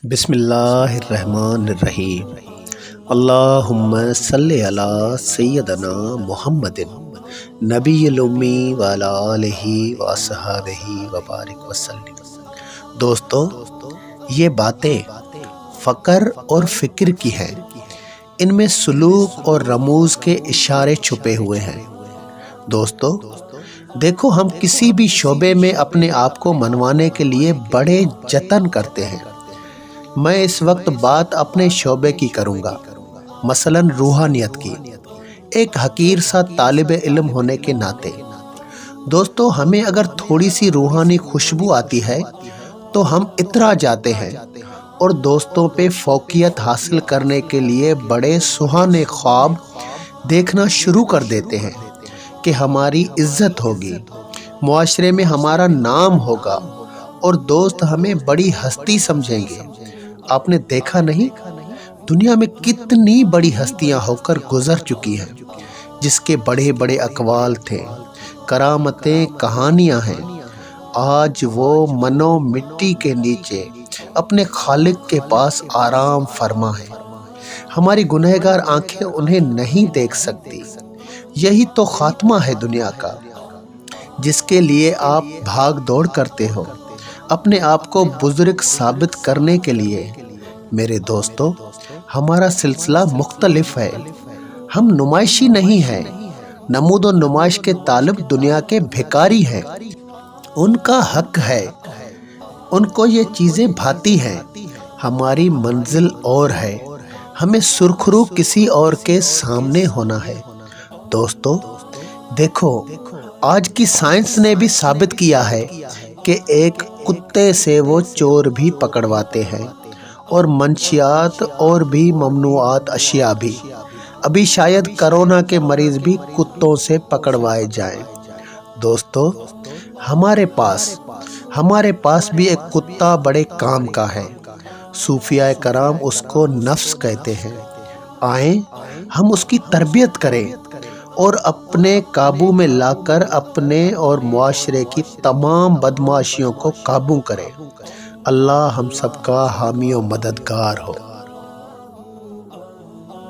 بسم اللہ الرحمن الرحیم۔ اللہم صلی علی سیدنا محمد نبی الامی وعلی آلہ وصحبہ وبارک وسلم۔ دوستو، یہ باتیں فقر اور فکر کی ہیں۔ ان میں سلوک اور رموز کے اشارے چھپے ہوئے ہیں۔ دوستو دیکھو، ہم کسی بھی شعبے میں اپنے آپ کو منوانے کے لیے بڑے جتن کرتے ہیں۔ میں اس وقت بات اپنے شعبے کی کروں گا، مثلاً روحانیت کی، ایک حقیر سا طالب علم ہونے کے ناطے۔ دوستو، ہمیں اگر تھوڑی سی روحانی خوشبو آتی ہے تو ہم اترا جاتے ہیں اور دوستوں پہ فوقیت حاصل کرنے کے لیے بڑے سہانے خواب دیکھنا شروع کر دیتے ہیں کہ ہماری عزت ہوگی، معاشرے میں ہمارا نام ہوگا اور دوست ہمیں بڑی ہستی سمجھیں گے۔ آپ نے دیکھا نہیں، دنیا میں کتنی بڑی ہستیاں ہو کر گزر چکی ہیں، جس کے بڑے بڑے اقوال تھے، کرامتیں، کہانیاں ہیں۔ آج وہ منو مٹی کے نیچے اپنے خالق کے پاس آرام فرما ہے۔ ہماری گنہگار آنکھیں انہیں نہیں دیکھ سکتی۔ یہی تو خاتمہ ہے دنیا کا، جس کے لیے آپ بھاگ دوڑ کرتے ہو، اپنے آپ کو بزرگ ثابت کرنے کے لیے۔ میرے دوستو، ہمارا سلسلہ مختلف ہے۔ ہم نمائشی نہیں ہیں۔ نمود و نمائش کے طالب دنیا کے بھکاری ہیں۔ ان کا حق ہے، ان کو یہ چیزیں بھاتی ہیں۔ ہماری منزل اور ہے، ہمیں سرخرو کسی اور کے سامنے ہونا ہے۔ دوستو دیکھو، آج کی سائنس نے بھی ثابت کیا ہے کہ ایک کتے سے وہ چور بھی پکڑواتے ہیں، اور منشیات اور بھی ممنوعات اشیاء بھی۔ ابھی شاید کرونا کے مریض بھی کتوں سے پکڑوائے جائیں۔ دوستو، ہمارے پاس بھی ایک کتا بڑے کام کا ہے۔ صوفیاء کرام اس کو نفس کہتے ہیں۔ آئیں ہم اس کی تربیت کریں اور اپنے قابو میں لا کر اپنے اور معاشرے کی تمام بدمعاشیوں کو قابو کریں۔ اللہ ہم سب کا حامی و مددگار ہو۔